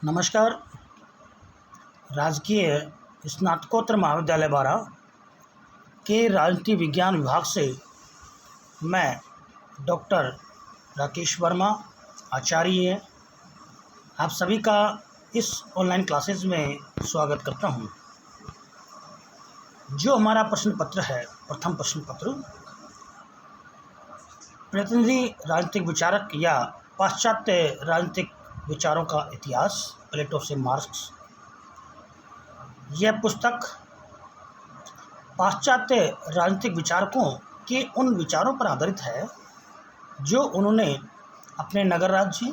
नमस्कार। राजकीय स्नातकोत्तर महाविद्यालय बारा के राजनीति विज्ञान विभाग से मैं डॉक्टर राकेश वर्मा आचार्य आप सभी का इस ऑनलाइन क्लासेस में स्वागत करता हूं। जो हमारा प्रश्न पत्र है, प्रथम प्रश्न पत्र, प्रतिनिधि राजनीतिक विचारक या पाश्चात्य राजनीतिक विचारों का इतिहास, प्लेटो से मार्क्स। यह पुस्तक पाश्चात्य राजनीतिक विचारकों के उन विचारों पर आधारित है जो उन्होंने अपने नगर राज्य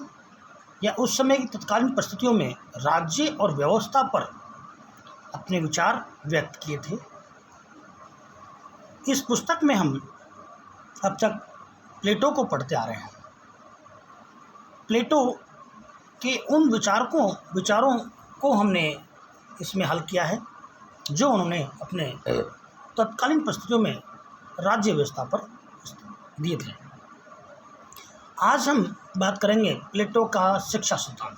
या उस समय की तत्कालीन परिस्थितियों में राज्य और व्यवस्था पर अपने विचार व्यक्त किए थे। इस पुस्तक में हम अब तक प्लेटो को पढ़ते आ रहे हैं। प्लेटो के उन विचारों को हमने इसमें हल किया है जो उन्होंने अपने तत्कालीन परिस्थितियों में राज्य व्यवस्था पर दिए थे। आज हम बात करेंगे प्लेटो का शिक्षा सिद्धांत।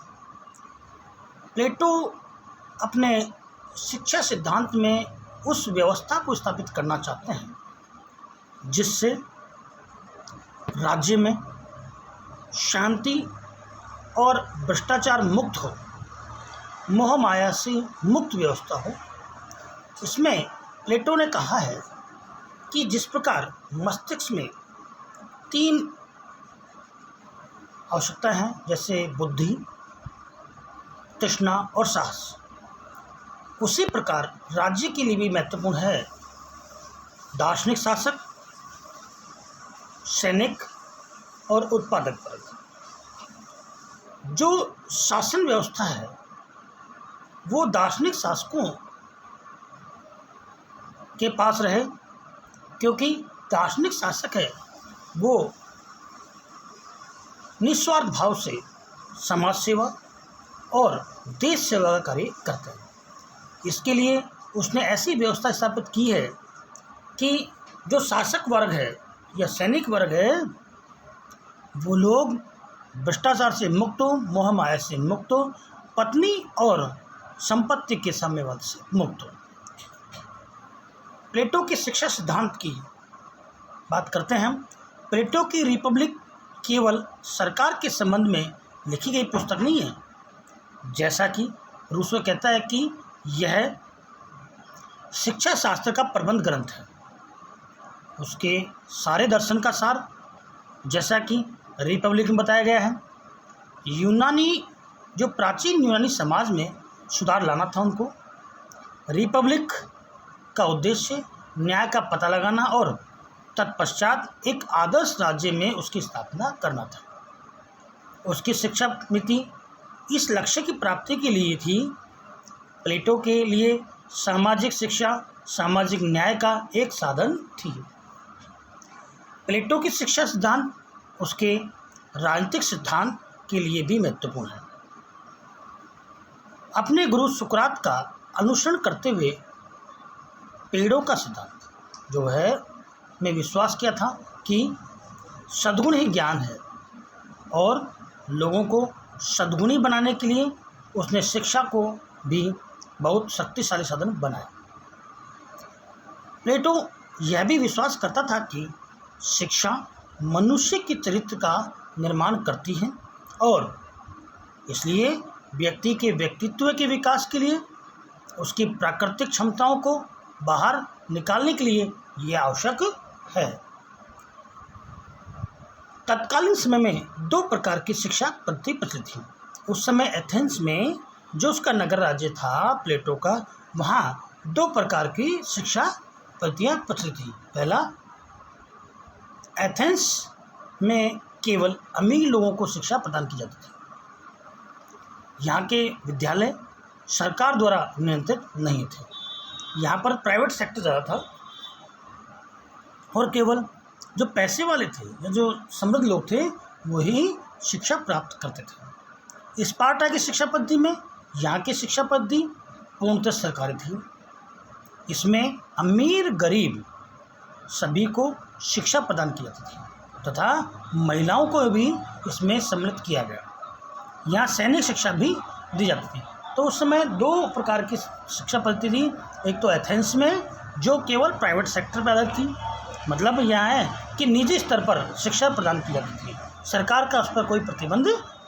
प्लेटो अपने शिक्षा सिद्धांत में उस व्यवस्था को स्थापित करना चाहते हैं जिससे राज्य में शांति और भ्रष्टाचार मुक्त हो, मोह माया से मुक्त व्यवस्था हो। इसमें प्लेटो ने कहा है कि जिस प्रकार मस्तिष्क में 3 आवश्यकता हैं, जैसे बुद्धि, तृष्णा और साहस, उसी प्रकार राज्य के लिए भी महत्वपूर्ण है दार्शनिक शासक, सैनिक और उत्पादक वर्ग। जो शासन व्यवस्था है वो दार्शनिक शासकों के पास रहे, क्योंकि दार्शनिक शासक है वो निस्वार्थ भाव से समाज सेवा और देश सेवा का कार्य करते हैं। इसके लिए उसने ऐसी व्यवस्था स्थापित की है कि जो शासक वर्ग है या सैनिक वर्ग है वो लोग भ्रष्टाचार से मुक्त हो, मोह माया से मुक्त हो, पत्नी और संपत्ति के साम्यवाद से मुक्त हो। प्लेटो के शिक्षा सिद्धांत की बात करते हैं हम। प्लेटो की रिपब्लिक केवल सरकार के संबंध में लिखी गई पुस्तक नहीं है, जैसा कि रूसो कहता है कि यह शिक्षा शास्त्र का प्रबंध ग्रंथ है। उसके सारे दर्शन का सार, जैसा कि रिपब्लिक में बताया गया है। जो प्राचीन यूनानी समाज में सुधार लाना था उनको, रिपब्लिक का उद्देश्य न्याय का पता लगाना और तत्पश्चात एक आदर्श राज्य में उसकी स्थापना करना था। उसकी शिक्षा नीति इस लक्ष्य की प्राप्ति के लिए थी। प्लेटो के लिए सामाजिक शिक्षा सामाजिक न्याय का एक साधन थी। प्लेटो की शिक्षा सिद्धांत उसके राजनीतिक सिद्धांत के लिए भी महत्वपूर्ण है। अपने गुरु सुकरात का अनुसरण करते हुए पेड़ों का सिद्धांत जो है, मैं विश्वास किया था कि सद्गुण ही ज्ञान है और लोगों को सद्गुणी बनाने के लिए उसने शिक्षा को भी बहुत शक्तिशाली साधन बनाया। प्लेटो यह भी विश्वास करता था कि शिक्षा मनुष्य के चरित्र का निर्माण करती है और इसलिए व्यक्ति के व्यक्तित्व के विकास के लिए उसकी प्राकृतिक क्षमताओं को बाहर निकालने के लिए यह आवश्यक है। तत्कालीन समय में 2 प्रकार की शिक्षा पद्धति प्रचलित थी। उस समय एथेंस में जो उसका नगर राज्य था प्लेटो का, वहाँ 2 प्रकार की शिक्षा पद्धतियाँ प्रचलित थी। पहला, एथेंस में केवल अमीर लोगों को शिक्षा प्रदान की जाती थी। यहाँ के विद्यालय सरकार द्वारा नियंत्रित नहीं थे। यहाँ पर प्राइवेट सेक्टर ज़्यादा था और केवल जो पैसे वाले थे या जो समृद्ध लोग थे वही शिक्षा प्राप्त करते थे। स्पार्टा की शिक्षा पद्धति में यहाँ की शिक्षा पद्धति पूर्णतः सरकारी थी। इसमें अमीर गरीब सभी को शिक्षा प्रदान की जाती थी तथा महिलाओं को भी इसमें सम्मिलित किया गया। यहाँ सैनिक शिक्षा भी दी जाती थी। तो उस समय दो प्रकार की शिक्षा पद्धति थी। एक तो एथेंस में जो केवल प्राइवेट सेक्टर पर आधारित थी, मतलब यहाँ है कि निजी स्तर पर शिक्षा प्रदान की जाती थी, सरकार का उस पर कोई प्रतिबंध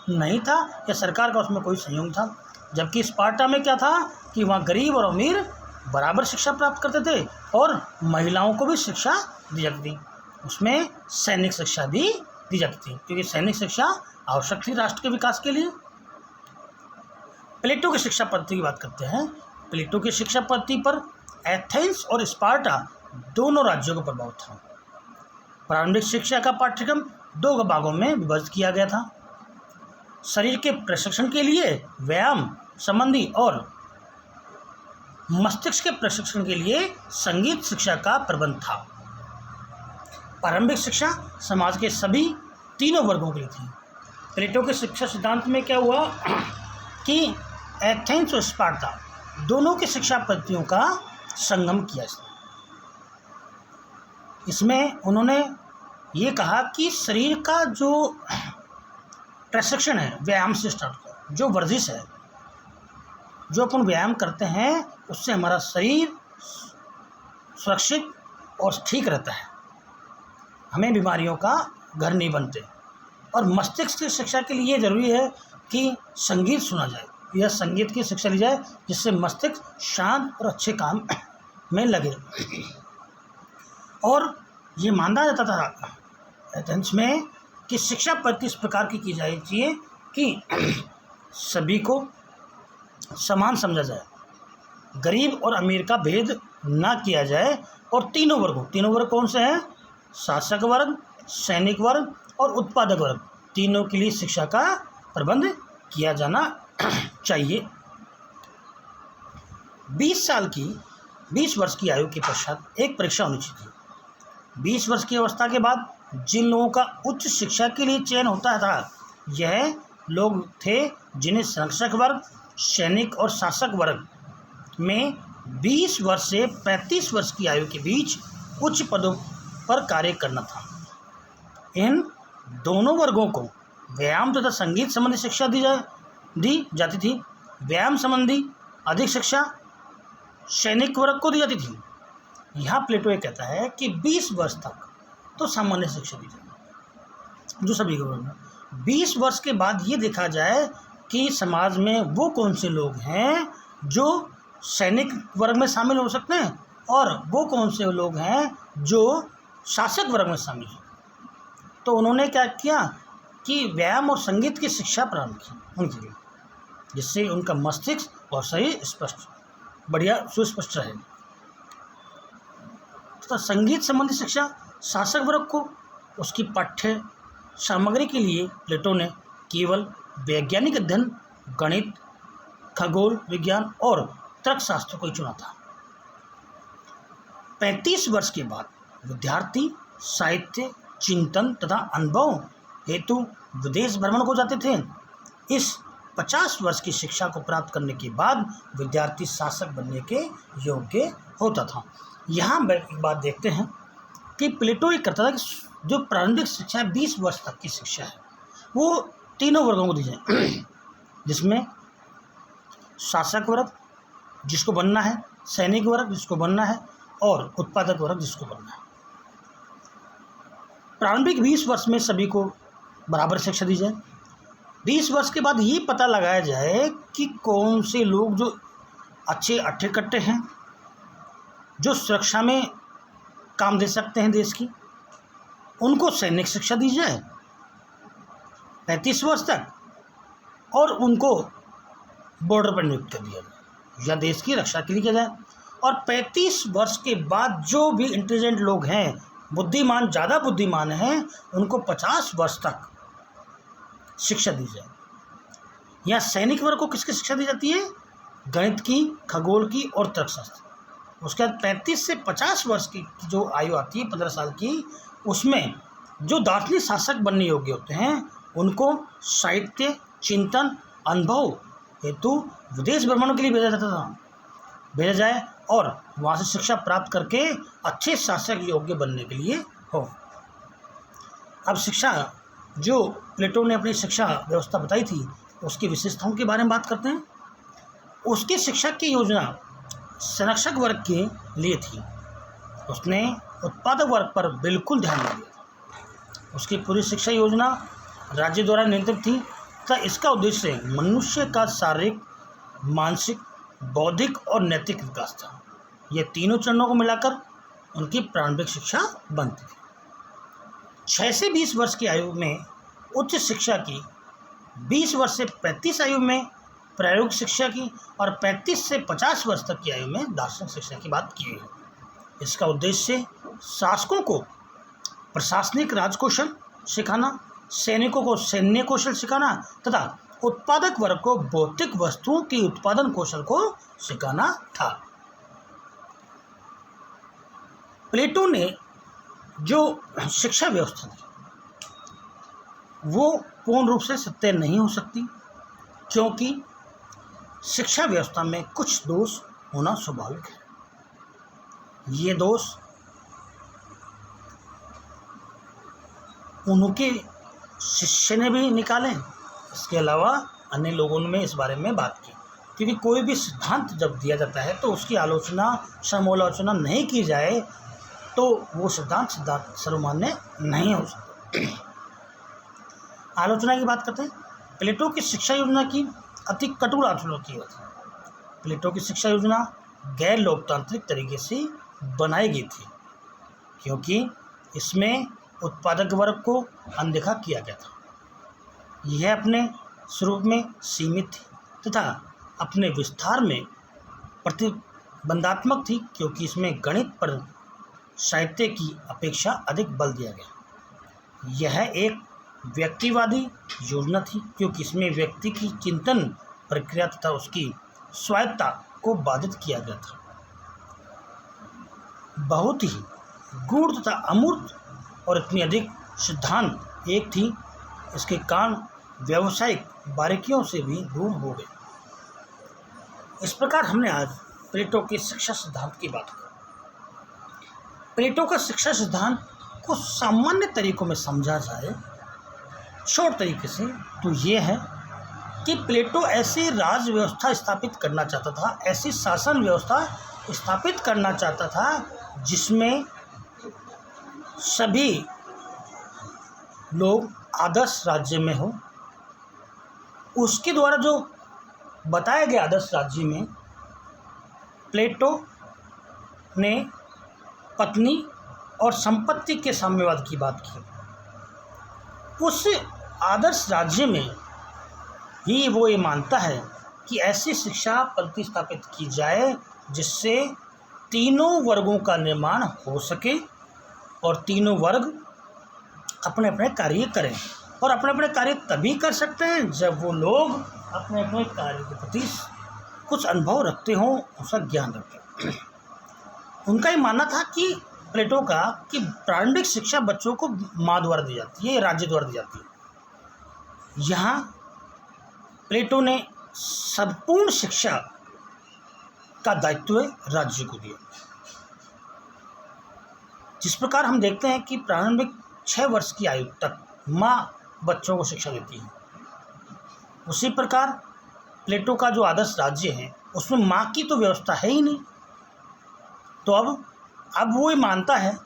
नहीं था या सरकार का उसमें कोई संयोग था। जबकि स्पार्टा में क्या था कि वहाँ गरीब और अमीर बराबर शिक्षा प्राप्त करते थे और महिलाओं को भी शिक्षा दी जाती थी। उसमें सैनिक शिक्षा भी दी जाती थी क्योंकि सैनिक शिक्षा आवश्यक थी राष्ट्र के विकास के लिए। प्लेटो की शिक्षा पद्धति की बात करते हैं। प्लेटो की शिक्षा पद्धति पर एथेंस और स्पार्टा दोनों राज्यों का प्रभाव था। प्रारंभिक शिक्षा का पाठ्यक्रम दो भागों में विभाजित किया गया था। शरीर के प्रशिक्षण के लिए व्यायाम संबंधी और मस्तिष्क के प्रशिक्षण के लिए संगीत शिक्षा का प्रबंध था। प्रारंभिक शिक्षा समाज के सभी तीनों वर्गों के लिए थी। प्लेटो के शिक्षा सिद्धांत में क्या हुआ कि एथेंस और स्पार्टा दोनों की शिक्षा पद्धतियों का संगम किया। इसमें उन्होंने ये कहा कि शरीर का जो प्रशिक्षण है व्यायाम से स्टार्ट कर, जो वर्जिश है, जो अपन व्यायाम करते हैं उससे हमारा शरीर सुरक्षित और ठीक रहता है, हमें बीमारियों का घर नहीं बनते। और मस्तिष्क की शिक्षा के लिए ज़रूरी है कि संगीत सुना जाए या संगीत की शिक्षा ली जाए जिससे मस्तिष्क शांत और अच्छे काम में लगे। और ये माना जाता था एथेंस में कि शिक्षा पद्धति इस प्रकार की जानी चाहिए कि सभी को समान समझा जाए, गरीब और अमीर का भेद ना किया जाए और तीनों वर्ग कौन से हैं? शासक वर्ग, सैनिक वर्ग और उत्पादक वर्ग, तीनों के लिए शिक्षा का प्रबंध किया जाना चाहिए। 20 वर्ष की आयु के पश्चात एक परीक्षा होनी चाहिए। 20 वर्ष की अवस्था के बाद जिन लोगों का उच्च शिक्षा के लिए चयन होता था, यह लोग थे जिन्हें संरक्षक वर्ग, सैनिक और शासक वर्ग में 20 वर्ष से 35 वर्ष की आयु के बीच उच्च पदों पर कार्य करना था। इन दोनों वर्गों को व्यायाम तथा संगीत संबंधी शिक्षा दी जाती थी। व्यायाम संबंधी अधिक शिक्षा सैनिक वर्ग को दी जाती थी। यहाँ प्लेटो ये कहता है कि 20 वर्ष तक तो सामान्य शिक्षा दी जाए जो सभी को। 20 वर्ष के बाद ये देखा जाए कि समाज में वो कौन से लोग हैं जो सैनिक वर्ग में शामिल हो सकते हैं और वो कौन से लोग हैं जो शासक वर्ग में शामिल हैं। तो उन्होंने क्या किया कि व्यायाम और संगीत की शिक्षा प्रारंभ की उनके लिए, जिससे उनका मस्तिष्क और शरीर बढ़िया सुस्पष्ट रहे। तो संगीत संबंधी शिक्षा शासक वर्ग को उसकी पाठ्य सामग्री के लिए प्लेटो ने केवल वैज्ञानिक अध्ययन, गणित, खगोल विज्ञान और तर्कशास्त्र को ही चुना था। 35 वर्ष के बाद विद्यार्थी साहित्य, चिंतन तथा अनुभव हेतु विदेश भ्रमण को जाते थे। इस 50 वर्ष की शिक्षा को प्राप्त करने के बाद विद्यार्थी शासक बनने के योग्य होता था। यहाँ एक बात देखते हैं कि प्लेटो ये करता था कि जो प्रारंभिक शिक्षा है 20 वर्ष तक की शिक्षा है वो तीनों वर्गों को दी जाए, जिसमें शासक वर्ग जिसको बनना है, सैनिक वर्ग जिसको बनना है और उत्पादक वर्ग जिसको बनना है। प्रारंभिक 20 वर्ष में सभी को बराबर शिक्षा दी जाए। 20 वर्ष के बाद ये पता लगाया जाए कि कौन से लोग जो अच्छे अट्ठे कट्टे हैं, जो सुरक्षा में काम दे सकते हैं देश की, उनको सैनिक शिक्षा दी जाए 35 वर्ष तक और उनको बॉर्डर पर नियुक्त कर दिया जाए या देश की रक्षा के लिए किया जाए। और 35 वर्ष के बाद जो भी इंटेलिजेंट लोग हैं, बुद्धिमान, ज़्यादा बुद्धिमान हैं, उनको 50 वर्ष तक शिक्षा दी जाए। यहाँ सैनिक वर्ग को किसकी शिक्षा दी जाती है? गणित की, खगोल की और तर्कशास्त्र। उसके बाद 35 से 50 वर्ष की जो आयु आती है 15 साल की, उसमें जो दार्शनिक शासक बनने योग्य होते हैं उनको साहित्य, चिंतन, अनुभव हेतु विदेश भ्रमण के लिए भेजा जाए और वहाँ से शिक्षा प्राप्त करके अच्छे शासक योग्य बनने के लिए हो। अब शिक्षा जो प्लेटो ने अपनी शिक्षा व्यवस्था बताई थी उसकी विशेषताओं के बारे में बात करते हैं। उसकी शिक्षा की योजना संरक्षक वर्ग के लिए थी। उसने उत्पादक वर्ग पर बिल्कुल ध्यान नहीं दिया। उसकी पूरी शिक्षा योजना राज्य द्वारा नियंत्रित थी तथा इसका उद्देश्य मनुष्य का शारीरिक, मानसिक, बौद्धिक और नैतिक विकास था। ये तीनों चरणों को मिलाकर उनकी प्रारंभिक शिक्षा बनती थी। 6 से 20 वर्ष की आयु में उच्च शिक्षा की, 20 वर्ष से 35 आयु में प्रायोगिक शिक्षा की और 35 से 50 वर्ष तक की आयु में दार्शनिक शिक्षा की बात की है। इसका उद्देश्य शासकों को प्रशासनिक राजकौशल सिखाना, सैनिकों को सैन्य कौशल सिखाना तथा उत्पादक वर्ग को भौतिक वस्तुओं की उत्पादन कौशल को सिखाना था। प्लेटो ने जो शिक्षा व्यवस्था दी वो पूर्ण रूप से सत्य नहीं हो सकती, क्योंकि शिक्षा व्यवस्था में कुछ दोष होना स्वाभाविक है। ये दोष उनके शिष्य ने भी निकाले, इसके अलावा अन्य लोगों ने इस बारे में बात की। क्योंकि कोई भी सिद्धांत जब दिया जाता है तो उसकी आलोचना, समालोचना नहीं की जाए तो वो सिद्धांत सर्वमान्य नहीं हो सकता। आलोचना की बात करते हैं। प्लेटो की शिक्षा योजना की अति कठोर आलोचना की गई थी। प्लेटो की शिक्षा योजना गैर लोकतांत्रिक तरीके से बनाई गई थी, क्योंकि इसमें उत्पादक वर्ग को अनदेखा किया गया था। यह अपने स्वरूप में सीमित थी तथा अपने विस्तार में प्रतिबंधात्मक थी, क्योंकि इसमें गणित पर साहित्य की अपेक्षा अधिक बल दिया गया। यह एक व्यक्तिवादी योजना थी, क्योंकि इसमें व्यक्ति की चिंतन प्रक्रिया तथा उसकी स्वायत्तता को बाधित किया गया था। बहुत ही गूढ़ तथा अमूर्त और इतनी अधिक सिद्धांत एक थी, इसके कारण व्यावसायिक बारीकियों से भी दूर हो गए। इस प्रकार हमने आज प्लेटो के शिक्षा सिद्धांत की बात की। प्लेटो का शिक्षा सिद्धांत को सामान्य तरीकों में समझा जाए, शॉर्ट तरीके से, तो ये है कि प्लेटो ऐसी राज व्यवस्था स्थापित करना चाहता था, ऐसी शासन व्यवस्था स्थापित करना चाहता था जिसमें सभी लोग आदर्श राज्य में हो। उसके द्वारा जो बताया गया आदर्श राज्य में प्लेटो ने पत्नी और संपत्ति के साम्यवाद की बात की। उस आदर्श राज्य में ही वो ये मानता है कि ऐसी शिक्षा पद्धति स्थापित की जाए जिससे तीनों वर्गों का निर्माण हो सके और तीनों वर्ग अपने अपने कार्य करें। और अपने अपने कार्य तभी कर सकते हैं जब वो लोग अपने अपने कार्य के प्रति कुछ अनुभव रखते हों, उसका ज्ञान रखें। उनका ये मानना था कि प्लेटो का कि प्रारंभिक शिक्षा बच्चों को माँ द्वारा दी जाती है, राज्य द्वारा दी जाती है। यहाँ प्लेटो ने संपूर्ण शिक्षा का दायित्व राज्य को दिया। जिस प्रकार हम देखते हैं कि प्रारंभिक 6 वर्ष की आयु तक माँ बच्चों को शिक्षा देती है, उसी प्रकार प्लेटो का जो आदर्श राज्य है उसमें माँ की तो व्यवस्था है ही नहीं। तो अब वो ये मानता है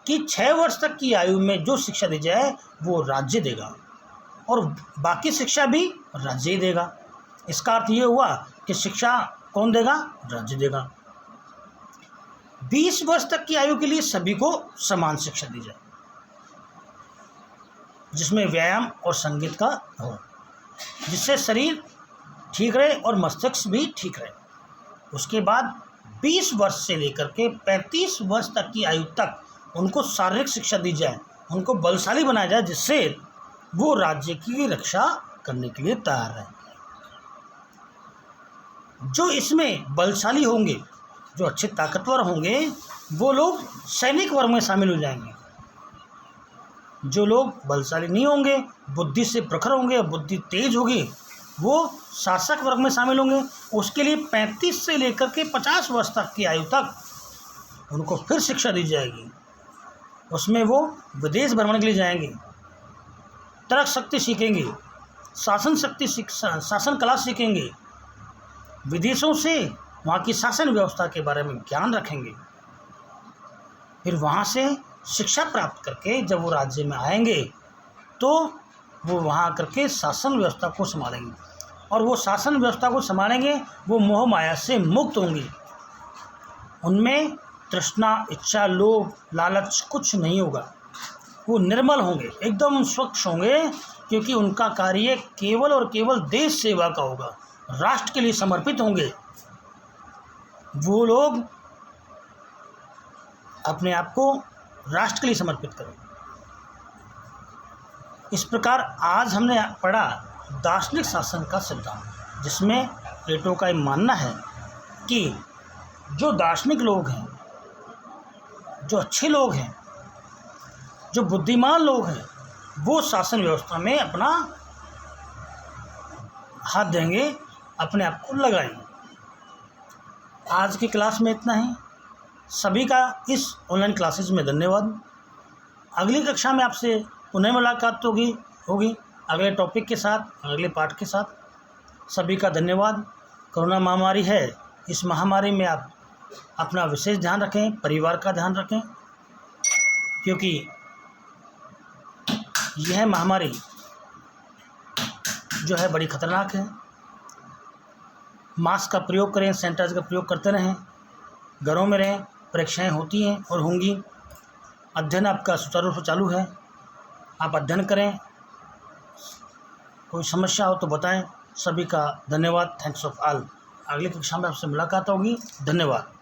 कि 6 वर्ष तक की आयु में जो शिक्षा दी जाए वो राज्य देगा और बाकी शिक्षा भी राज्य ही देगा। इसका अर्थ ये हुआ कि शिक्षा कौन देगा? राज्य देगा। 20 वर्ष तक की आयु के लिए सभी को समान शिक्षा दी जाए, जिसमें व्यायाम और संगीत का हो, जिससे शरीर ठीक रहे और मस्तिष्क भी ठीक रहे। उसके बाद 20 वर्ष से लेकर के 35 वर्ष तक की आयु तक उनको शारीरिक शिक्षा दी जाए, उनको बलशाली बनाया जाए, जिससे वो राज्य की रक्षा करने के लिए तैयार रहे। जो इसमें बलशाली होंगे, जो अच्छे ताकतवर होंगे, वो लोग सैनिक वर्ग में शामिल हो जाएंगे। जो लोग बलशाली नहीं होंगे, बुद्धि से प्रखर होंगे, बुद्धि तेज होगी, वो शासक वर्ग में शामिल होंगे। उसके लिए 35 से लेकर के 50 वर्ष तक की आयु तक उनको फिर शिक्षा दी जाएगी। उसमें वो विदेश भ्रमण के लिए जाएंगे, तर्क शक्ति सीखेंगे, शासन कला सीखेंगे, विदेशों से वहाँ की शासन व्यवस्था के बारे में ज्ञान रखेंगे, फिर वहाँ से शिक्षा प्राप्त करके जब वो राज्य में आएंगे तो वो वहाँ करके शासन व्यवस्था को संभालेंगे, और वो शासन व्यवस्था को संभालेंगे वो मोह माया से मुक्त होंगे। उनमें तृष्णा, इच्छा, लोभ, लालच कुछ नहीं होगा। वो निर्मल होंगे, एकदम स्वच्छ होंगे, क्योंकि उनका कार्य केवल और केवल देश सेवा का होगा, राष्ट्र के लिए समर्पित होंगे। वो लोग अपने आप को राष्ट्र के लिए समर्पित करें। इस प्रकार आज हमने पढ़ा दार्शनिक शासन का सिद्धांत, जिसमें प्लेटो का ये मानना है कि जो दार्शनिक लोग हैं, जो अच्छे लोग हैं, जो बुद्धिमान लोग हैं, वो शासन व्यवस्था में अपना हाथ देंगे, अपने आप को लगाएंगे। आज की क्लास में इतना ही। सभी का इस ऑनलाइन क्लासेस में धन्यवाद। अगली कक्षा में आपसे पुनः मुलाकात होगी अगले टॉपिक के साथ, अगले पाठ के साथ। सभी का धन्यवाद। कोरोना महामारी है, इस महामारी में आप अपना विशेष ध्यान रखें, परिवार का ध्यान रखें, क्योंकि यह महामारी जो है बड़ी खतरनाक है। मास्क का प्रयोग करें, सैनिटाइजर का प्रयोग करते रहें, घरों में रहें। परीक्षाएं होती हैं और होंगी। अध्ययन आपका सुचारू रूप से चालू है, आप अध्ययन करें। कोई समस्या हो तो बताएं। सभी का धन्यवाद। Thanks of all. अगली कक्षा में आपसे मुलाकात होगी। धन्यवाद।